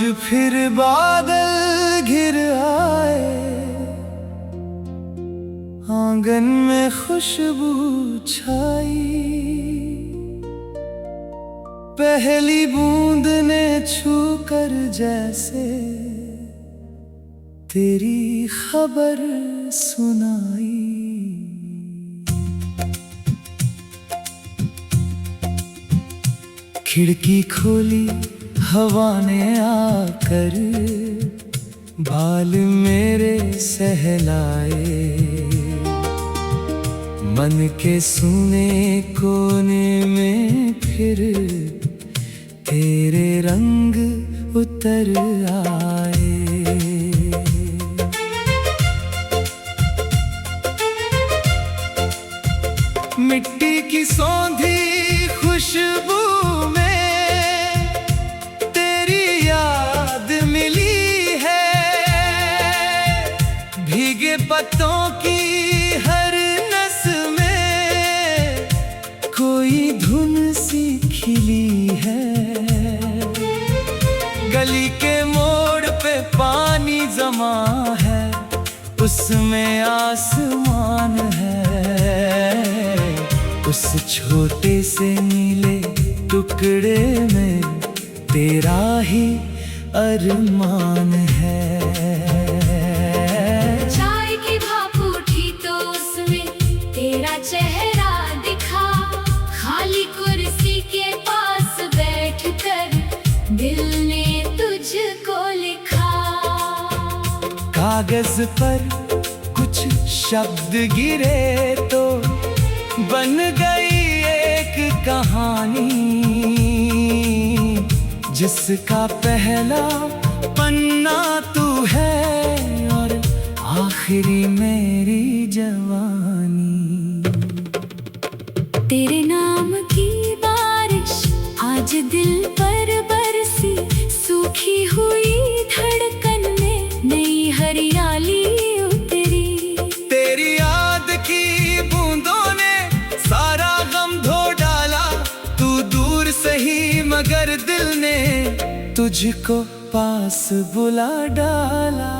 आज फिर बादल घिर आए, आंगन में खुशबू छाई। पहली बूंद ने छू कर जैसे तेरी खबर सुनाई। खिड़की खोली हवा ने आकर, बाल मेरे सहलाए। मन के सूने कोने में फिर तेरे रंग उतर आए। मिट्टी की सौंधी खुशबू पत्तों की हर नस में कोई धुन सी खिली है। गली के मोड़ पे पानी जमा है, उसमें आसमान है। उस छोटे से नीले टुकड़े में तेरा ही अरमान है। चेहरा दिखा, खाली कुर्सी के पास बैठकर दिल ने तुझको लिखा। कागज पर कुछ शब्द गिरे तो बन गई एक कहानी, जिसका पहला पन्ना तू है और आखिरी मेरी जवानी। तेरे नाम की बारिश आज दिल पर बरसी, सूखी हुई धड़कन में नई हरियाली उतरी। तेरी याद की बूंदों ने सारा गम धो डाला। तू दूर सही मगर दिल ने तुझको पास बुला डाला।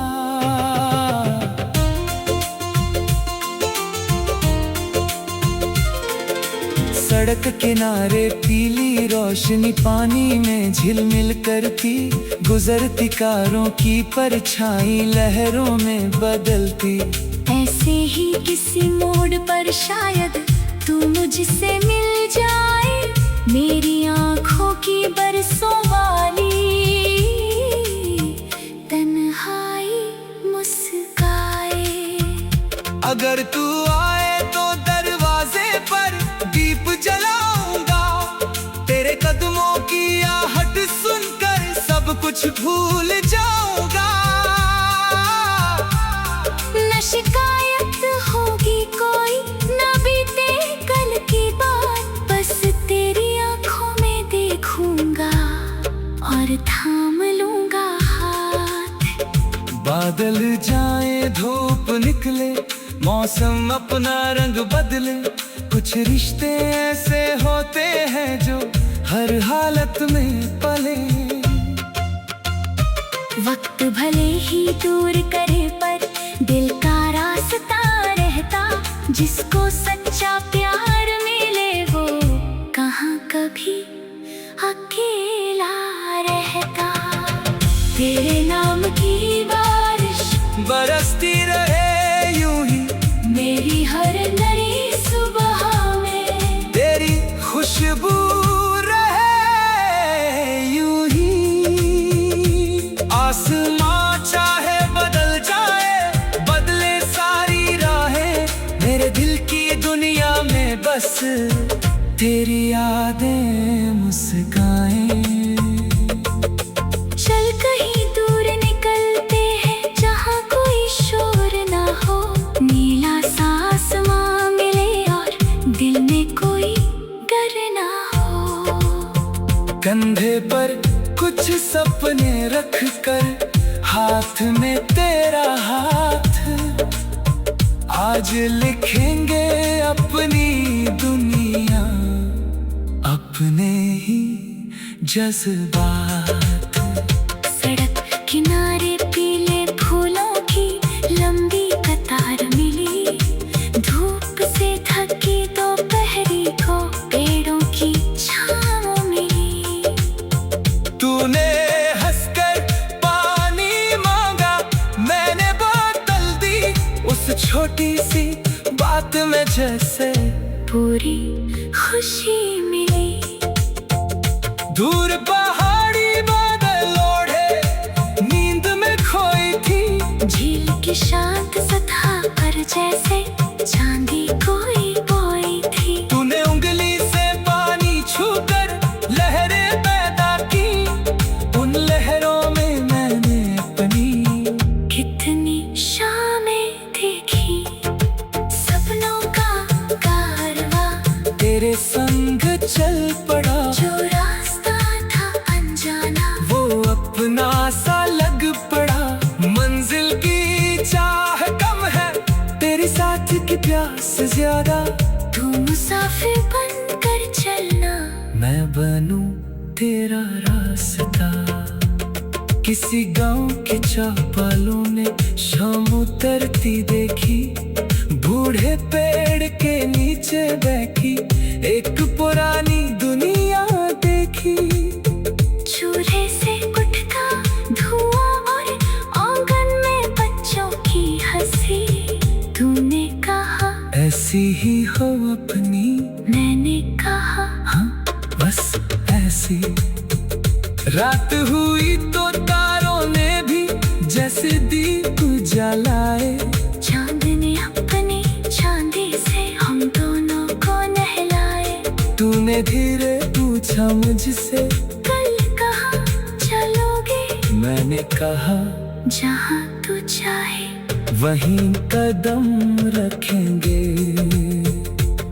सड़क किनारे पीली रोशनी पानी में झिलमिल करती, गुजरती कारों की परछाई लहरों में बदलती। ऐसे ही किसी मोड़ पर शायद तू मुझसे मिल जाए, मेरी आँखों की बरसों वाली तन्हाई मुस्काए। अगर तू आए तो दरवाजे पर दीप जलाऊंगा, तेरे कदमों की आहट सुनकर सब कुछ भूल जाऊंगा। न शिकायत होगी कोई, न बीते कल की बात, बस तेरी आंखों में देखूंगा और थाम लूंगा हाथ। बादल जाए धूप निकले, मौसम अपना रंग बदले, कुछ रिश्ते ऐसे होते हैं जो हर हालत में पले। वक्त भले ही दूर करे पर दिल का रास्ता रहता, जिसको सच्चा प्यार मिले वो कहाँ कभी अकेला रहता। तेरे नाम की बारिश बरसती रहे यूं ही मेरी हर नई सुबह में, तेरी खुशबू रहे यूं ही। आसमां चाहे बदल जाए, बदले सारी राहें, मेरे दिल की दुनिया में बस तेरी यादें मुस्काएं। चल कहीं दूर निकलते हैं जहाँ कोई शोर ना हो, नीला सा आसमां मिले और दिल में कोई डर ना हो। कंधे पर कुछ सपने रख कर, हाथ में तेरा हाथ, आज लिखेंगे अपनी दुनिया, अपने ही जज्बात। छोटी सी बात में जैसे पूरी खुशी मिली। दूर पहाड़ी बादल ओढ़े नींद में खोई थी। झील की शांत सतह पर जैसे चांदी कोई बोई थी। तूने उंगली से पानी छूकर लहरें पैदा की। उन लहरों में मैंने अपनी कितनी शामें देखी। सपनों का कारवां तेरे संग चल पड़ा। जो रास्ता था अनजाना वो अपना सा लग पड़ा। मंजिल की चाह कम है, तेरे साथ की प्यास ज्यादा। तू मुसाफिर बन कर चलना, मैं बनूं तेरा रास्ता। किसी गांव के चौपालों ने शाम उतरती देखी। बूढ़े पेड़ के नीचे बैठी एक पुरानी दुनिया देखी। चूल्हे से उठता धुआं और आंगन में बच्चों की हंसी। तूने कहा ऐसी ही हो अपनी, मैंने कहा हाँ बस ऐसी। रात हुई तो तारों ने भी जैसे दीप जलाए। चांद ने अपनी चांदी से हम दोनों को नहलाए। तूने धीरे पूछा मुझसे, कल कहाँ चलोगे? मैंने कहा जहाँ तू चाहे वहीं कदम रखेंगे।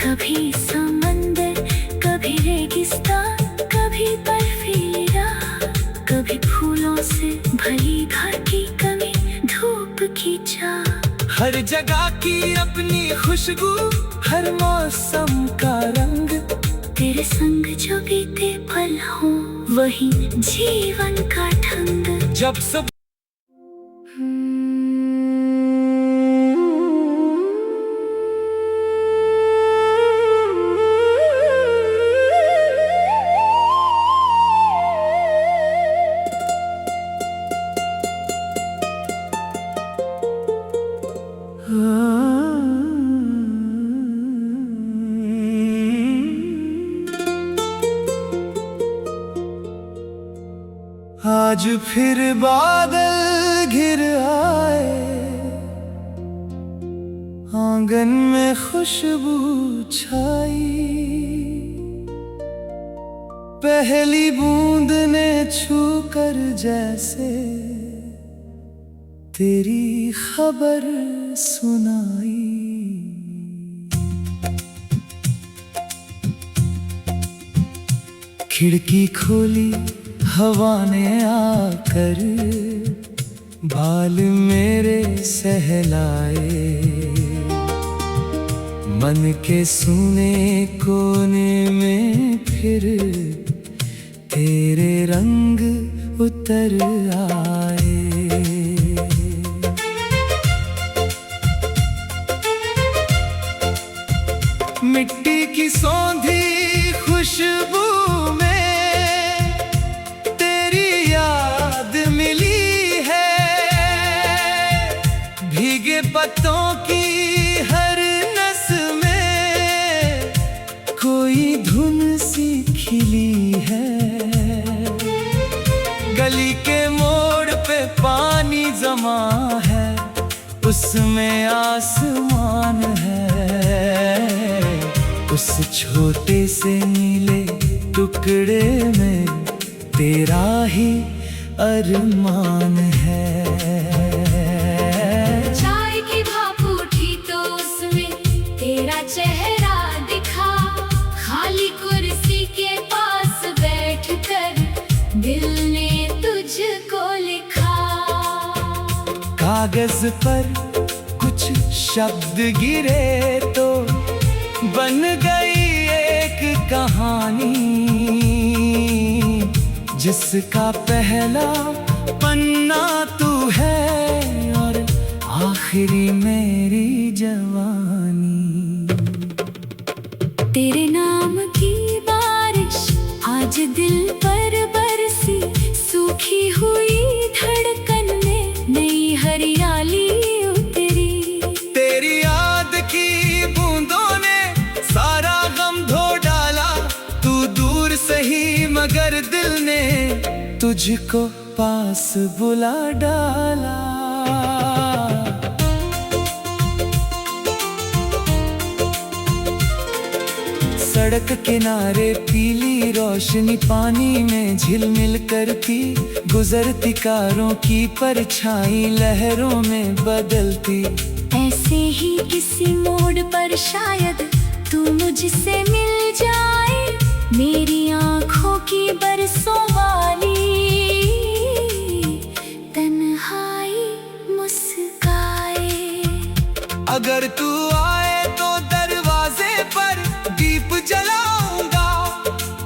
कभी समंदर, कभी रेगिस्तान, कभी बर्फीली राह, कभी फूलों से भरी घर की, कभी धूप की चाह। हर जगह की अपनी खुशबू, हर मौसम का रंग। तेरे संग जो बीते पल हो वही जीवन का ढंग। जब सब आज फिर बादल घिर आए। आंगन में खुशबू छाई। पहली बूंद ने छू कर जैसे तेरी खबर सुनाई। खिड़की खोली हवा ने आकर, बाल मेरे सहलाए। मन के सुने कोने में फिर तेरे रंग उतर आए। मिट्टी की सौंधी खुशबू पत्तों की हर नस में कोई धुन सी खिली है। गली के मोड़ पे पानी जमा है, उसमें आसमान है। उस छोटे से नीले टुकड़े में तेरा ही अरमान है। चेहरा दिखा, खाली कुर्सी के पास बैठकर दिल ने तुझको लिखा। कागज पर कुछ शब्द गिरे तो बन गई एक कहानी, जिसका पहला पन्ना तू है और आखिरी मेरी जवानी। तेरे नाम की बारिश आज दिल पर बरसी। सूखी हुई धड़कन में नई हरियाली उतरी। तेरी तुझको पास बुला डाला। सड़क किनारे पीली रोशनी पानी में झिलमिल करती, गुजरती कारों की परछाई लहरों में बदलती। ऐसे ही किसी मोड़ पर शायद तू मुझसे मिल जाए, मेरी आँखों की बरसों वाली तन्हाई मुस्काए। अगर तू आए तो दरवाजे पर दीप जलाऊंगा,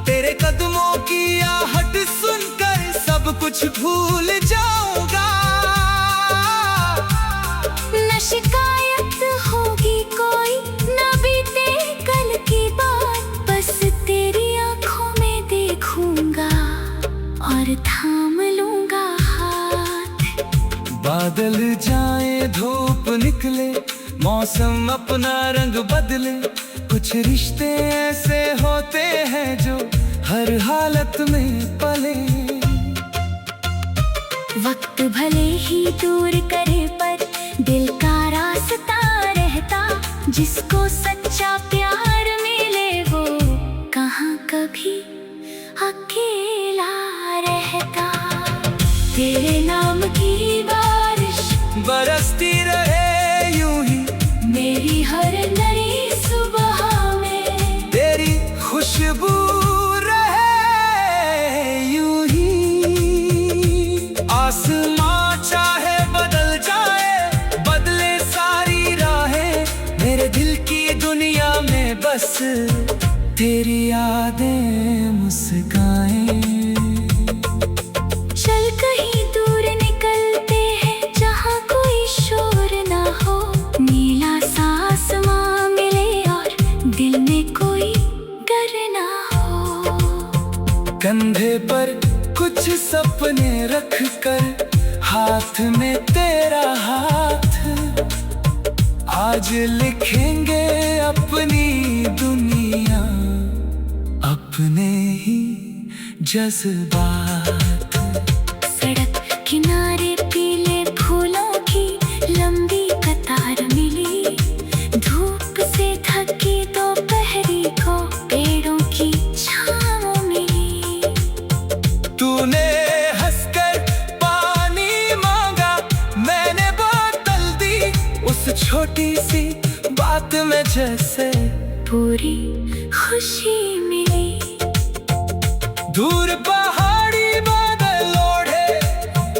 तेरे कदमों की आहट सुनकर सब कुछ भूल जाऊंगा। न शिकायत होगी कोई, न बीते कल की बात, बस तेरी आंखों में देखूंगा और थाम लूंगा हाथ। बादल जाए धूप निकले, मौसम अपना रंग बदले, कुछ रिश्ते ऐसे होते हैं जो हर हालत में पले। वक्त भले ही दूर करे पर दिल का रास्ता रहता, जिसको सच्चा प्यार मिले वो कहाँ कभी अकेला रहता। तेरे नाम की बारिश बरसती रहे यूं ही मेरी हर नई सुबह में, तेरी खुशबू रहे यूं ही। आसमां चाहे बदल जाए, बदले सारी राहें, मेरे दिल की दुनिया में बस तेरी यादें मुस्काएं। चल कहीं दूर निकलते हैं जहाँ कोई शोर ना हो, नीला सा आसमां मिले और दिल में कोई डर ना हो। कंधे पर कुछ सपने रख कर, हाथ में तेरा हाथ, आज लिखेंगे अपनी दुनिया, अपने ही जज्बात। सड़क किनारे पीले फूलों की लंबी कतार मिली, धूप से थकी दोपहरी को पेड़ों की छाँव मिली। तूने हंसकर पानी मांगा, मैंने बोतल दी, उस छोटी सी बात में जैसे पूरी खुशी मिली। दूर पहाड़ी बादल ओढ़े,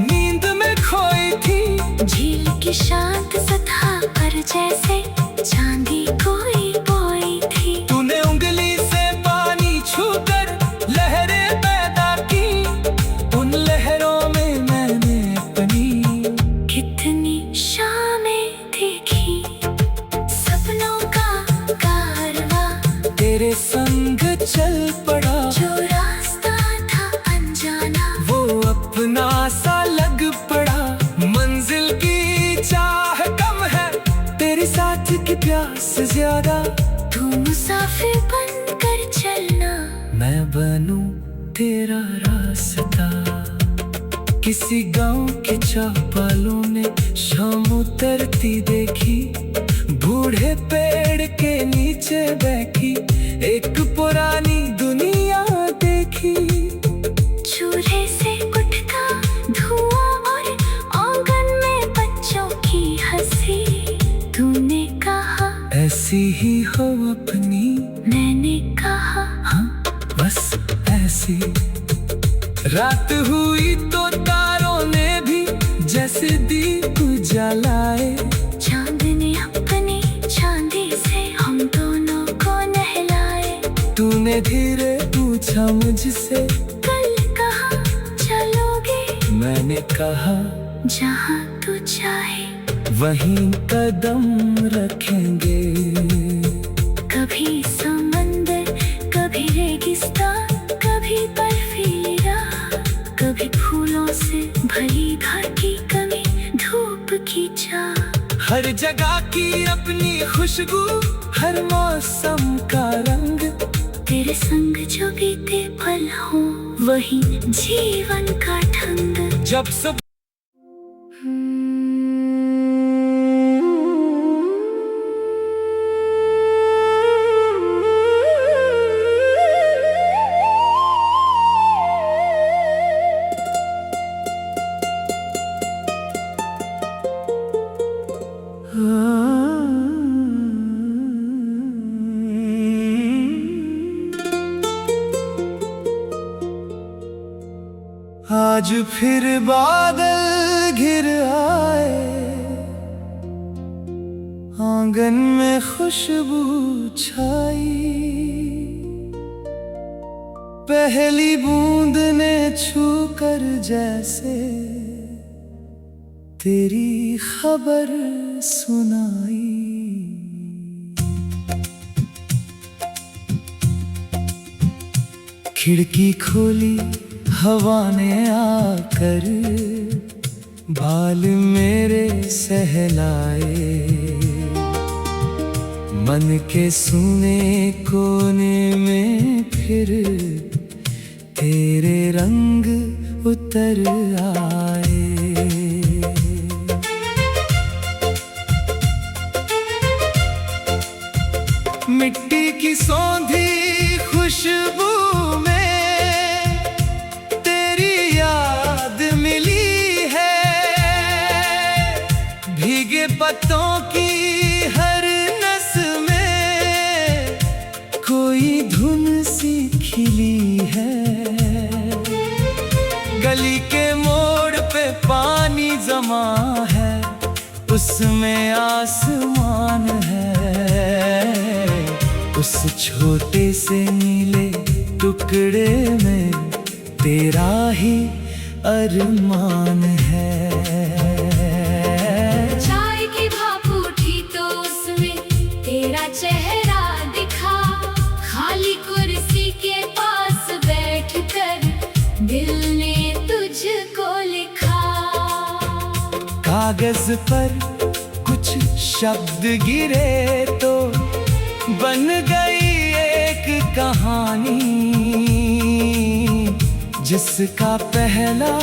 नींद में खोई थी, झील की शांत सतह पर जैसे चांदी कोई बोई थी। तूने उंगली से पानी छूकर लहरें पैदा की, उन लहरों में मैंने अपनी कितनी शामें देखी, सपनों का कारवां तेरे संग चल पड़ा। जो रास्ता था अनजाना वो अपना सा लग पड़ा, मंजिल की चाह कम है, तेरे साथ की प्यास ज्यादा। तू मुसाफिर बन कर चलना, मैं बनूं तेरा रास्ता। किसी गांव के चौपालों ने शाम उतरती देखी, बूढ़े पेड़ के नीचे बैठी एक पुरानी दुनिया देखी। चूल्हे से उठता धुआं और आंगन में बच्चों की हंसी। तूने कहा ऐसी ही हो अपनी, मैंने कहा हाँ बस ऐसी। रात हुई तो तारों ने भी जैसे दीप जलाए, चांद ने अपनी चांदी से हम दोनों को नहलाए। तूने धीरे पूछा मुझसे, कल कहाँ चलोगे? मैंने कहा जहाँ तू चाहे वहीं कदम रखेंगे। कभी समंदर, कभी रेगिस्तान, कभी बर्फीली रात, कभी फूलों से भरी घाटी, कभी धूप की चाह। हर जगह की अपनी खुशबू, हर मौसम का रंग, तेरे संग जो बीते पल हों वही जीवन का ढंग। जब सब आज फिर बादल घिर आए, आंगन में खुशबू छाई, पहली बूंद ने छू कर जैसे तेरी खबर सुनाई। खिड़की खोली हवा ने आकर, बाल मेरे सहलाए, मन के सूने कोने में फिर तेरे रंग उतर आए। मिट्टी की सौंधी खुशबू पत्तों की हर नस में कोई धुन सी खिली है। गली के मोड़ पे पानी जमा है, उसमें आसमान है। उस छोटे से नीले टुकड़े में तेरा ही अरमान है। चेहरा दिखा, खाली कुर्सी के पास बैठकर दिल ने तुझको लिखा। कागज पर कुछ शब्द गिरे तो बन गई एक कहानी, जिसका पहला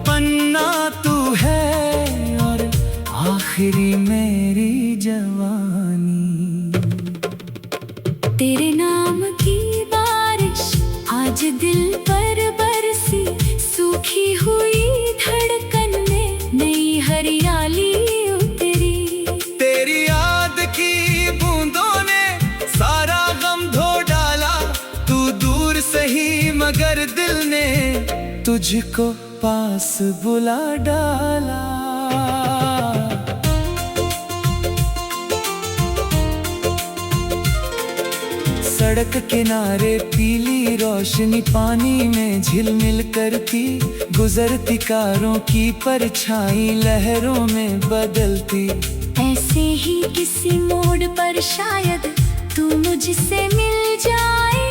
पन्ना तू है और आखिरी मेरी जवानी। तेरे नाम की बारिश आज दिल पर बरसी, सूखी हुई धड़कन में नई हरियाली उतरी। तेरी याद की बूंदों ने सारा गम धो डाला, तू दूर सही मगर दिल ने तुझको पास बुला डाला। सड़क किनारे पीली रोशनी पानी में झिलमिल करती, गुजरती कारों की परछाई लहरों में बदलती। ऐसे ही किसी मोड़ पर शायद तू मुझसे मिल जाए,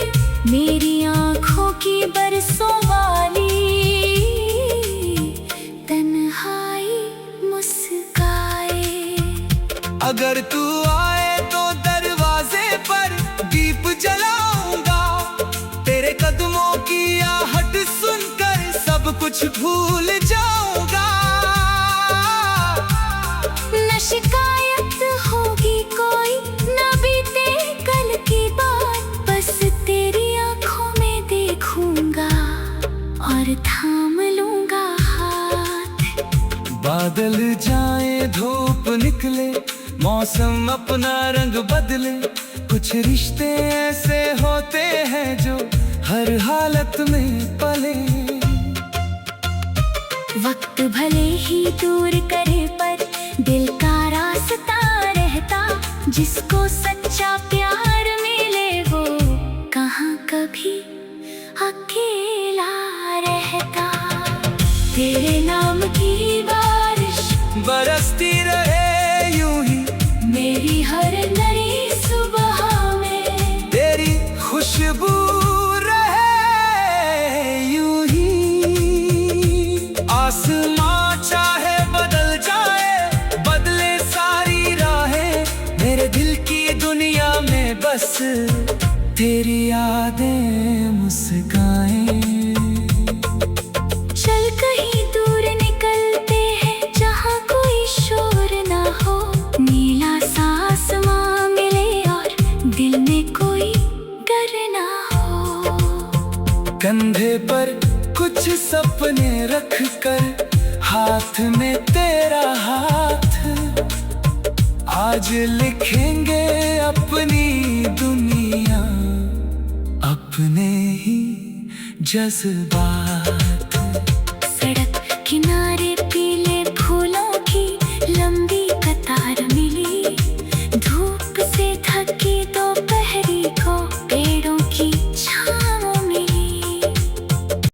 मेरी आँखों की बरसों वाली तन्हाई मुस्काए। अगर तू आए तो दरवाजे पर दीप जलाऊंगा, तेरे कदमों की आहट सुनकर सब कुछ भूल जाऊंगा। न शिकायत होगी कोई, न बीते कल की बात, बस तेरी आंखों में देखूंगा और थाम लूंगा हाथ। बादल जाए धूप निकले, मौसम अपना रंग बदले, कुछ रिश्ते ऐसे होते हैं जो हर हालत में पले। वक्त भले ही दूर करे पर दिल का रास्ता रहता, जिसको सच्चा प्यार मिले वो कहाँ कभी अकेला रहता। तेरे नाम की बारिश बरसती रहे यूं ही मेरी हर नई सुबह में, तेरी खुशबू रहे यूं ही। आसमां चाहे बदल जाए, बदले सारी राहें, मेरे दिल की दुनिया में बस तेरी यादें मुस्काएं। कंधे पर कुछ सपने रख कर, हाथ में तेरा हाथ, आज लिखेंगे अपनी दुनिया अपने ही जज्बात।